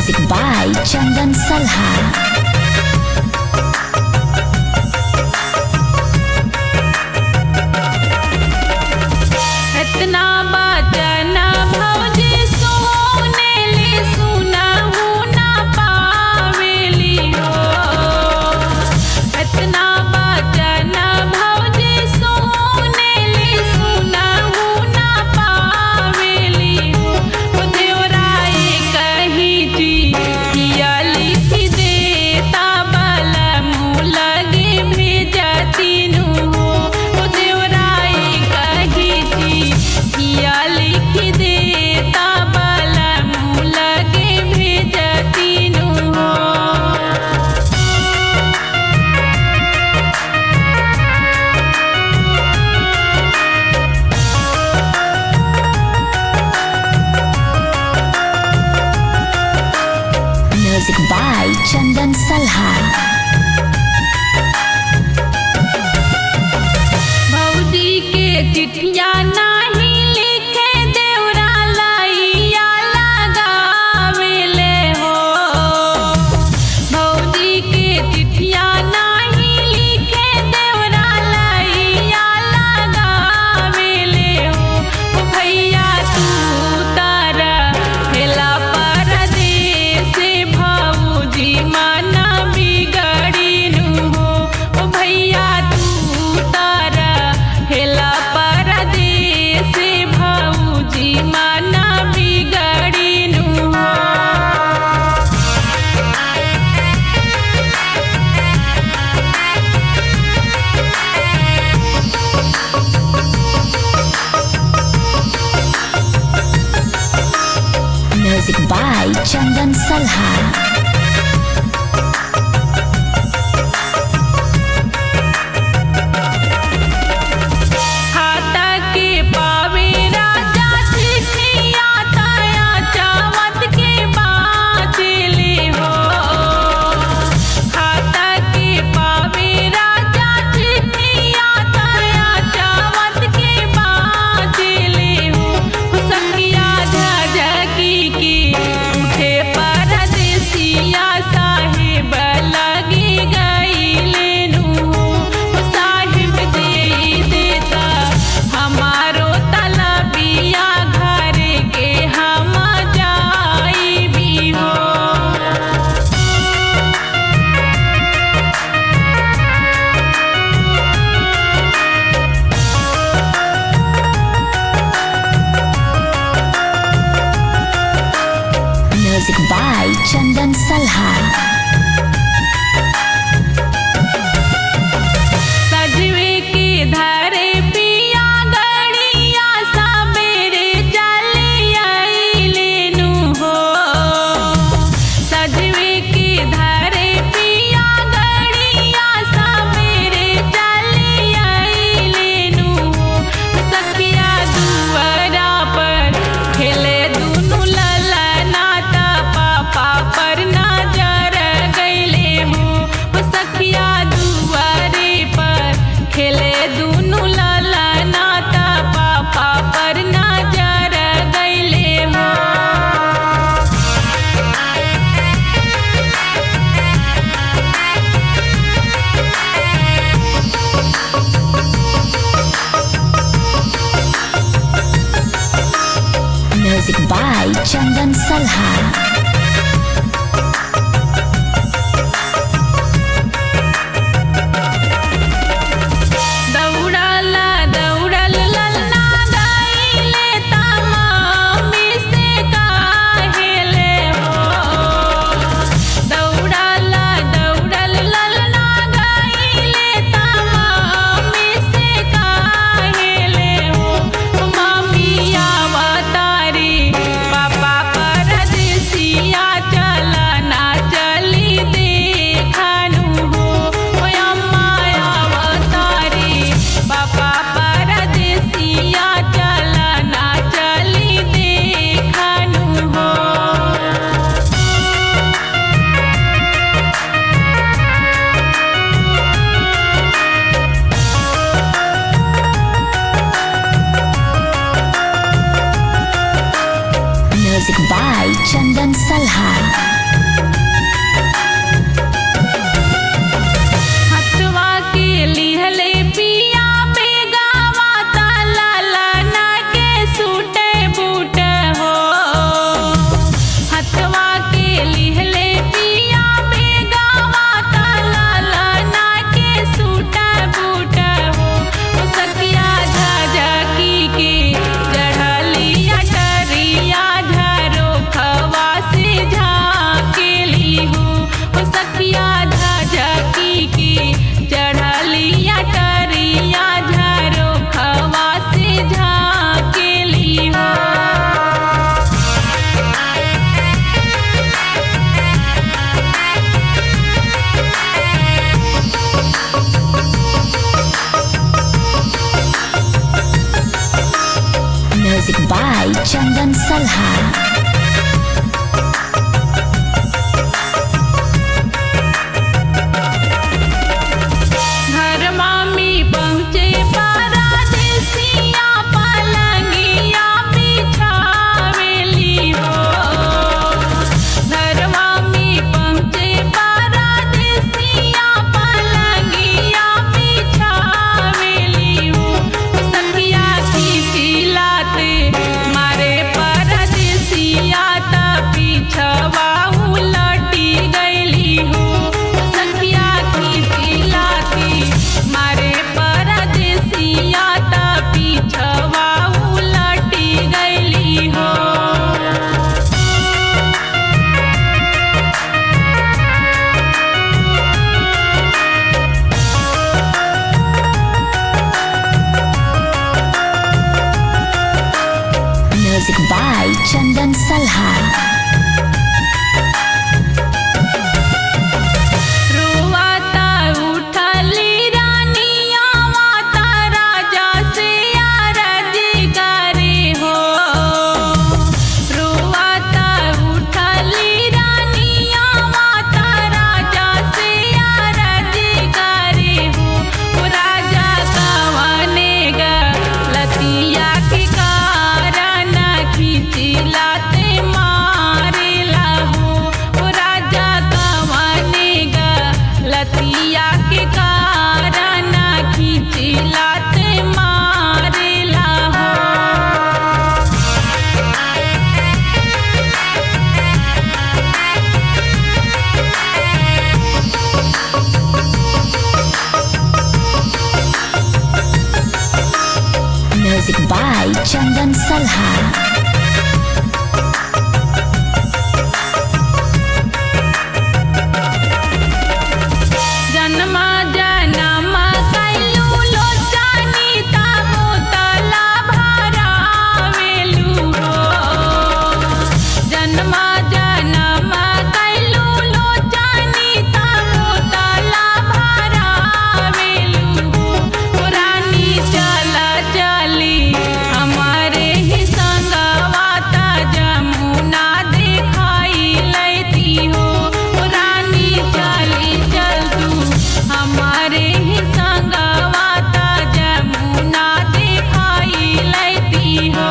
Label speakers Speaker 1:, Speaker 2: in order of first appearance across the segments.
Speaker 1: Music by Chandan Salha. Music by Chandan Salha.
Speaker 2: भौजी के चिट्ठिया नाही लिखे देवरा लइया लगावेले हो। भौजी के चिट्ठिया नाही लिखे देवरा लइया लगावेले हो। भैया तू तारा हेला परदेस भौजी माना बिगड़ीनु हो। भैया तू तारा हेला परदेस भौजी माना बिगड़ीनु हो।
Speaker 1: Music by Chandan Salha. Music by Chandan Salha.
Speaker 2: सजवे के धारे पिया गड़िया सबेरे चले आइलेनु हो। सजवे के धारे पिया गड़िया सबेरे चले आइलेनु हो। सखिया दुआरा पर खेले दुनु ललना पापा पर नजर गईले हो। सखिया दुआरे पर खेले दुनु ललना पापा पर नजर गईले हो।
Speaker 1: Music by Chandan Salha. Music by Chandan Salha. Salha.
Speaker 2: घर मामी पहुँचे परदेसिया पलंगिया बिछावेली हो। घर मामी पहुँचे परदेसिया पलंगिया बिछावेली हो। सखिया खिचिलाते मारे परदेसिया त पीछवा उलटी गईली हो। सखिया खिचिलाती मारे परदेसिया त पीछवा उलटी गईली हो।
Speaker 1: Music by Chandan Salha.
Speaker 2: रोवाता उठली रानिया माता राजा से अरज करे हो। रोवाता उठली रानिया माता राजा से अरज करे हो। राजा कवने गलतिया के कारण खिचिलाते मारेला हो। राजा कवने गलतिया के कारण खिचिलाते मारेला हो।
Speaker 1: Music by Chandan Salha.
Speaker 2: जन्मा जन्म कैलू लोचनी ताबो तला भरावेलू हो। जन्मा जन्म कैलू लोचनी ताबो तला भरावेलू हो। रानी चल चली हमारे ही संगवा त जमुना दिखाई लेती हो। रानी चली चल तू हमारे ही संगवा त जमुना दिखाई लेती हो।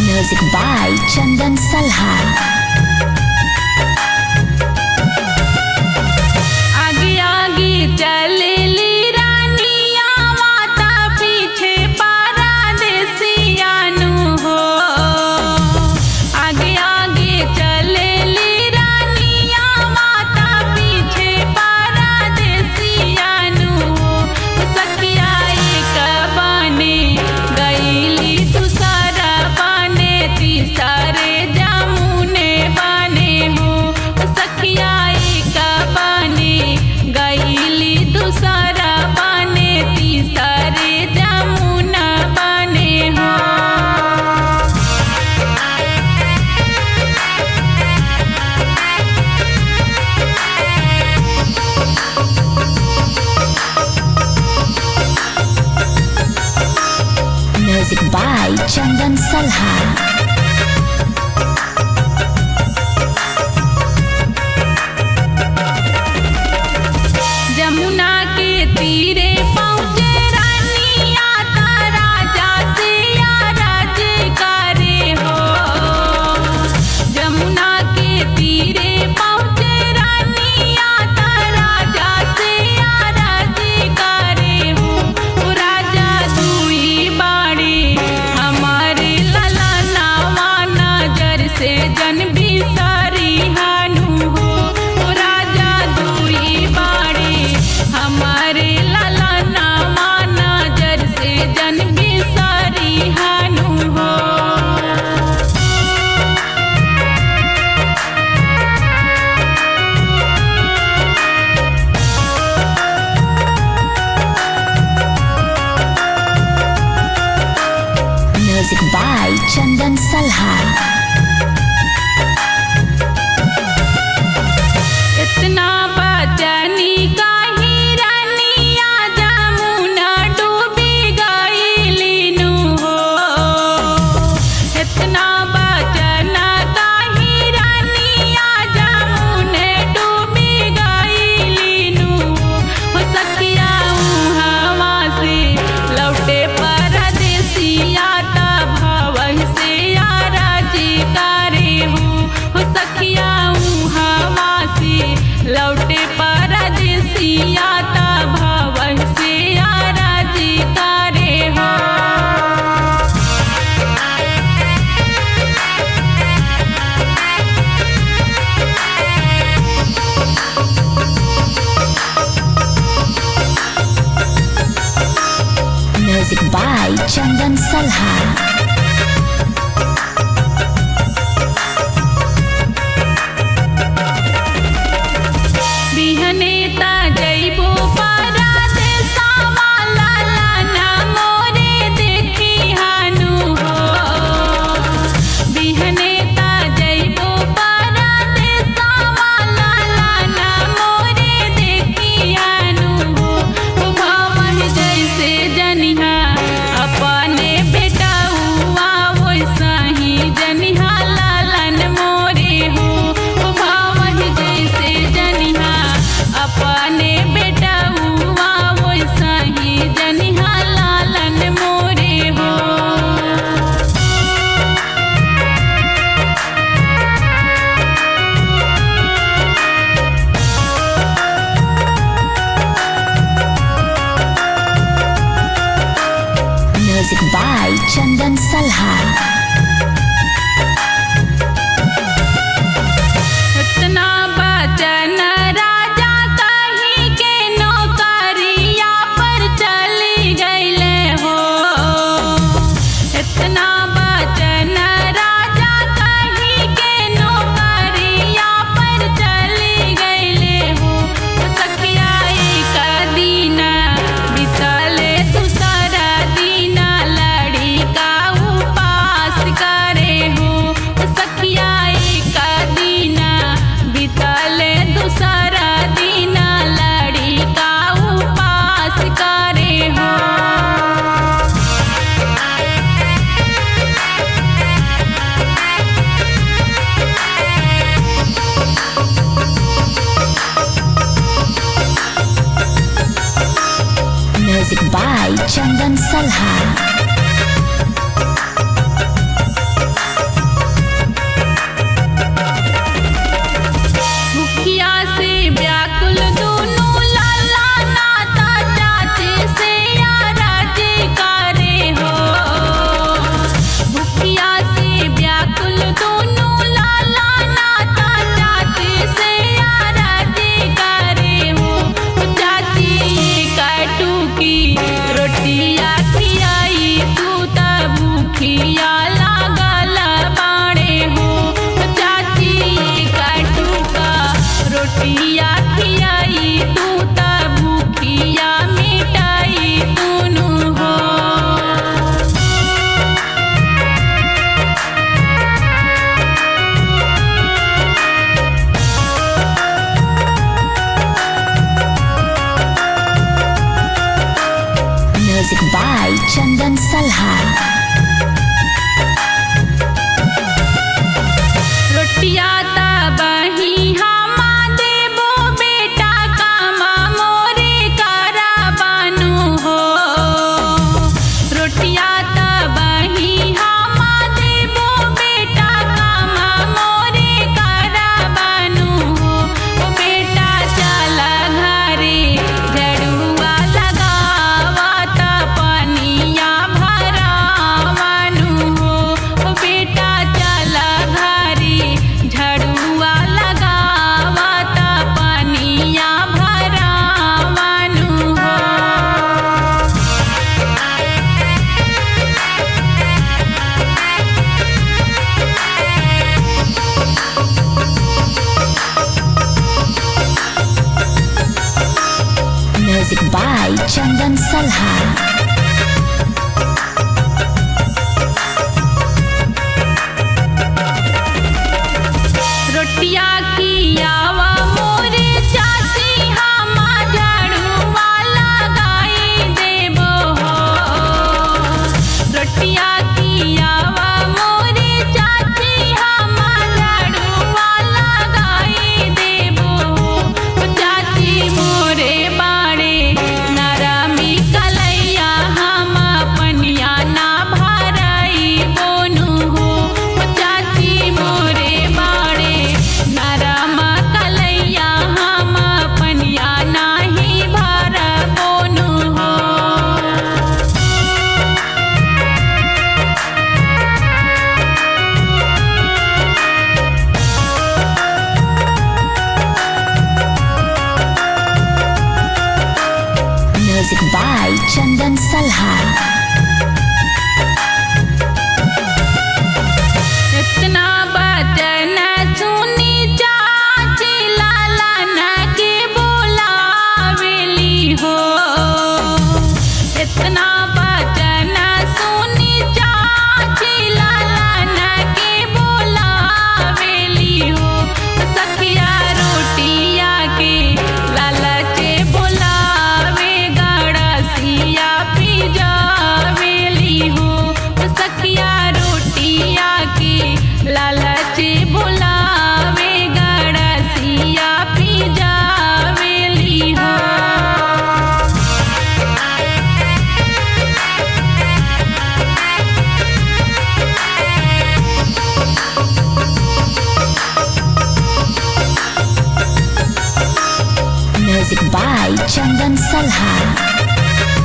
Speaker 1: Music by Chandan Salha.
Speaker 2: आगे आगे चलेली रानिया माता पीछे परदेसिया नु हो। आगे आगे चलेली रानिया माता पीछे परदेसिया नु हो। सखिया एक बने गईली दूसरा बने तीसरे जमुने बने हो। सखिया एक बने गईली दूसरा बने तीसरे जमुना बने हो।
Speaker 1: Music by Chandan Salha.
Speaker 2: Jamuna के तीरे पहुँचे रानिया ता राजा से अरज करे हो। जमुना के तीरे पहुँचे रानिया ता राजा से अरज करे हो। राजा दुई बाड़ी हमारे ललना
Speaker 1: Chandan Salha.
Speaker 2: बिहने ता जइबो परदेसवा लाला मोरे देखी हानु हो। बिहने ता जइबो परदेसवा लाला मोरे देखी हानु हो। भवन जैसे जनिहा अपने बेटउआ वैसा ही जनिहा लालन मोरे हो। भवन जैसे जनिहा अपने बेटउआ वैसा ही जनिहा लालन मोरे हो।
Speaker 1: Music by Chandan Salha.
Speaker 2: इतना बचन राजा कहीं के नौकरिया पर चली गईले हो। इतना बचन राजा कहीं के नौकरिया पर चली गईले हो। सखिया एक दिन बितले दूसरा दिन लड़ी का उपास करे हो। सखिया एक दिन बितले दूसरा दिन लड़ी का उपास करे हो।
Speaker 1: Music by Chandan Salha.
Speaker 2: मुखिया से व्याकुल दोनों लाला नाता चाचे से राजी करे हो। मुखिया से व्याकुल दोनों लाला नाता चाचे से राजी करे हो। चाची कटू की रोटिया खियाई तू तब भूखिया लागल बाड़े हो। चाची कटू का रोटिया खियाई तू तब भूखिया मिटाई तूनु हो।
Speaker 1: Music by Chandan Salha.
Speaker 2: रोटिया तबही हमा देबो बेटा कामा मोरे करा बानु हो। रोटिया तबही हमा देबो बेटा कामा मोरे करा बानु हो। ओ बेटा चला घरे झड़ुआ लगावत पनिया भरावानु हो। ओ बेटा चला घरे झड़ुआ लगावत पनिया भरावानु हो।
Speaker 1: Music by Chandan Salha.
Speaker 2: रोटिया कियावा मोरे चाची हमा झड़ुआ लगाई देबो हो। रोटिया कियावा मोरे चाची हमा झड़ुआ लगाई देबो हो। चाची मोरे बाड़े नरमी कलैया
Speaker 1: Music by Chandan Salha.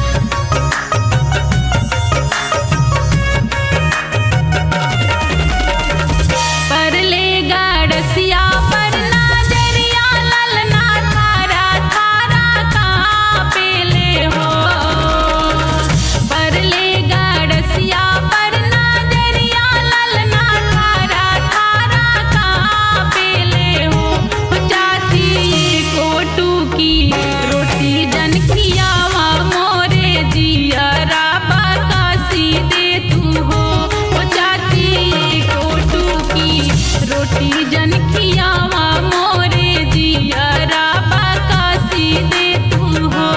Speaker 2: परले गाड़सिया पर नजरिया ललना थारा थारा कांपेले हो। परले गाड़सिया पर नजरिया ललना थारा थारा कांपेले हो। चाची कोटू की रोटी जन खियावा मोरे जियरा बकासी दे तू हो। चाची कोटू की रोटी जन खियावा मोरे जियरा बकासी दे तू हो।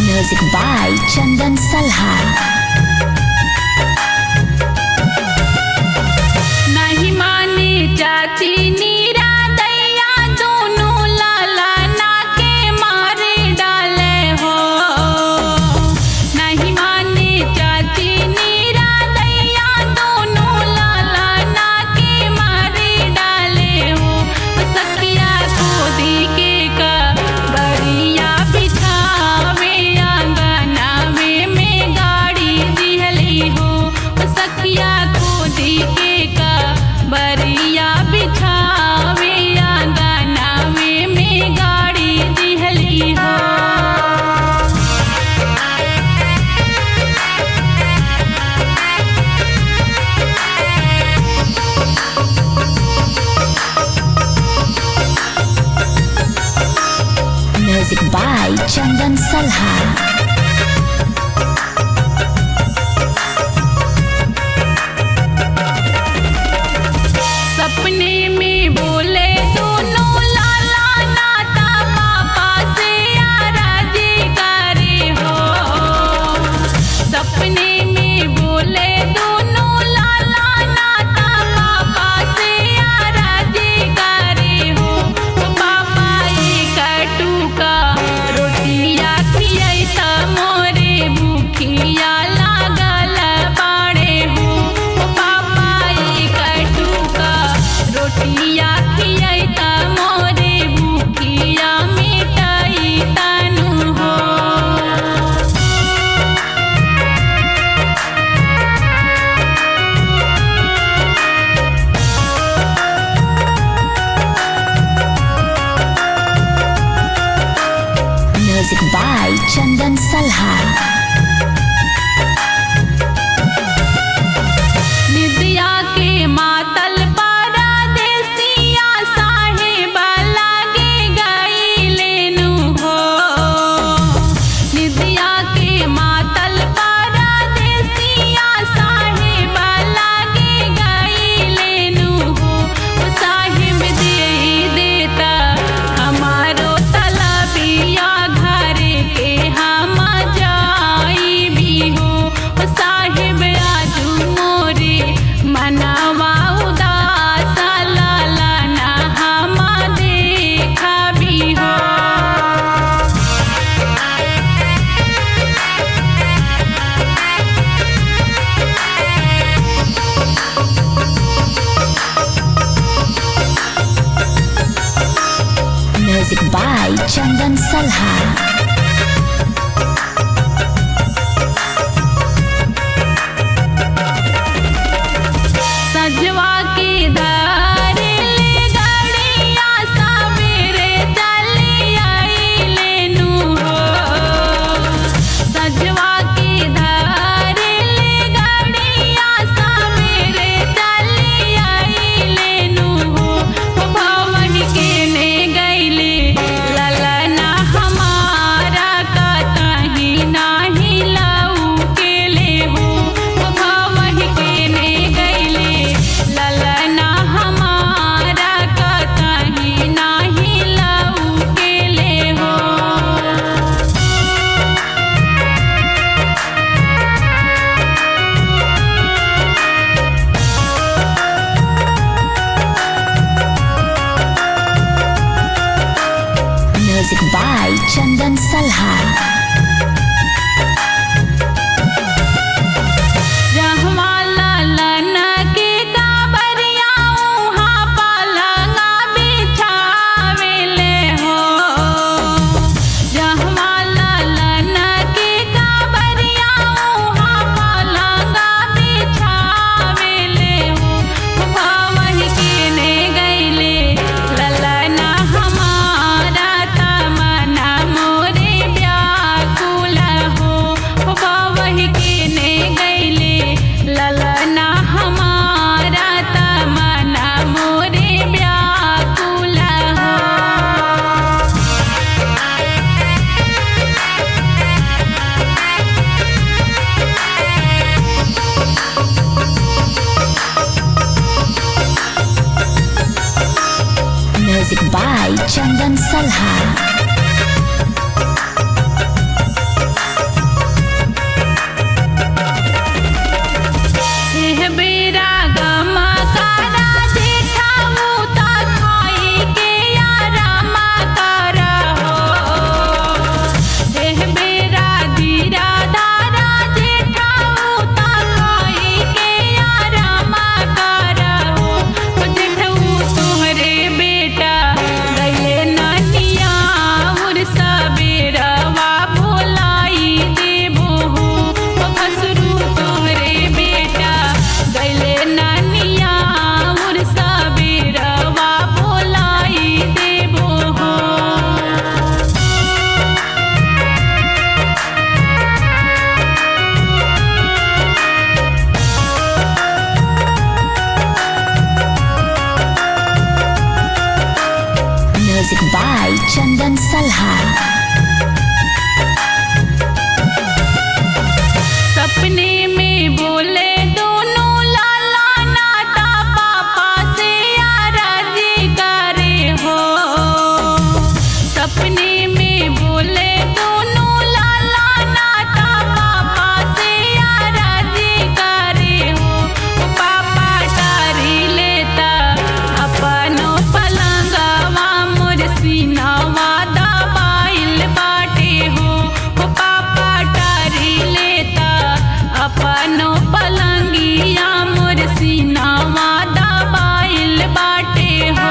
Speaker 1: Music by Chandan Salha.
Speaker 2: नहीं माने चाची नीरा दैया दोनों लाला ना के मारे डाले हो। नहीं माने चाची नीरा दैया दोनों लाला ना के मारे डाले हो। सखिया खोदी के का बरिया बिछावे आंगनावे में गाड़ी दिहली हो। सखिया खोदी के का बरिया बिछावे आंगनावे में गाड़ी दिहली हो।
Speaker 1: Music by Chandan Salha.
Speaker 2: सपने में बोले दोनों लाला नाता पापा से आराजी करे हो। सपने में बोले दोनों लाला नाता पापा से आराजी करे हो। पापा एक टूका रोटिया खियैता मोरे भूखिया लागल बाड़े हो। पापा एक टूका रोटिया खियैता मोरे भूखिया मिटाई तनु हो।
Speaker 1: Music by Chandan Salha.
Speaker 2: निदिया के मातल परदेसिया साहेब लागे गइलेनु हो। निदिया के मातल परदेसिया साहेब लागे गइलेनु हो। साहेब दे देता हमारो तलबिया घर के हम जाई भी हो। साहेब आजू मोरे मनवा उदास लाला ना हम देखा भी हो।
Speaker 1: Music by Chandan Salha.
Speaker 2: सजवा के धारे ले गाड़िया सवेरे चली आइलेनु हो। सजवा के धारे ले गाड़िया सवेरे चली आइलेनु हो। भवन के ने गइले ललना हमारा का तही नाही लाऊ के ले हो। भवन के ने गइले ललना हमारा का तही नाही लाऊ के ले हो।
Speaker 1: Music by Chandan Salha. Chandan Salha. Music by Chandan Salha.
Speaker 2: सपने में बोले दोनों लाला नाता पापा से आराजी करे हो। सपने में बोले दोनों लाला नाता पापा से आराजी करे हो। पापा टारी लेता अपनो पलंगवा मोर सीनावा दबाइल बाटे हो। पापा टारी लेता अपनो पलंगिया मोर सीनावा दबाइल बाटे हो।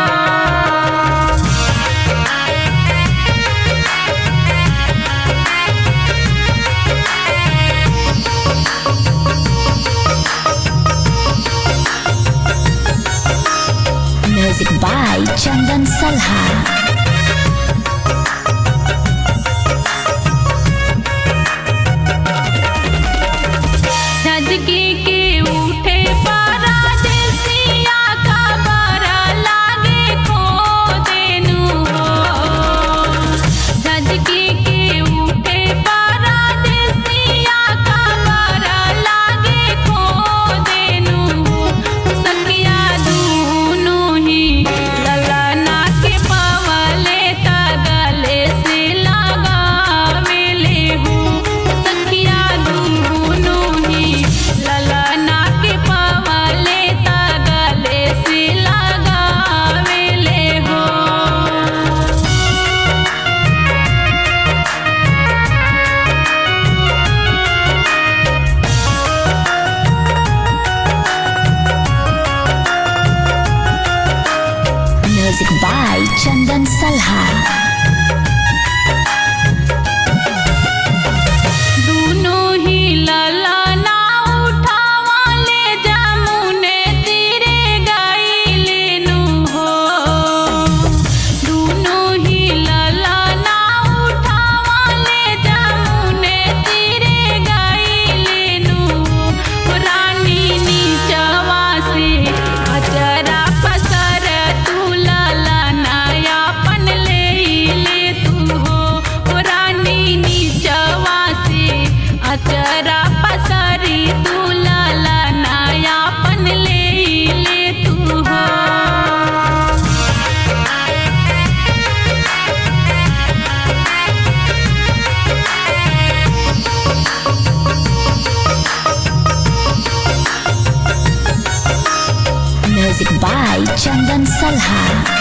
Speaker 1: Music by Chandan Salha.
Speaker 2: झटके के उठे परदेसिया का बरा लागे खो देनु हो। झटके के उठे परदेसिया का बरा लागे खो देनु हो। सखिया दूनो ही ललना के पवले तगले से लगावेले हो। सखिया दूनो ललना के पवले तगले से लगावेले हो।
Speaker 1: Music by Chandan Salha.
Speaker 2: दूनो ही ललना उठावा ले जमुने तीरे गइलेनु हो। दूनो ही ललना उठावा ले जमुने तीरे गइलेनु हो। रानी नीचवा से अचरा पसर तू ललना अपन ले तू हो। रानी नीचवा से अचरा पसरी तू ललना अपन ले तू हो।
Speaker 1: Music by Chandan Salha.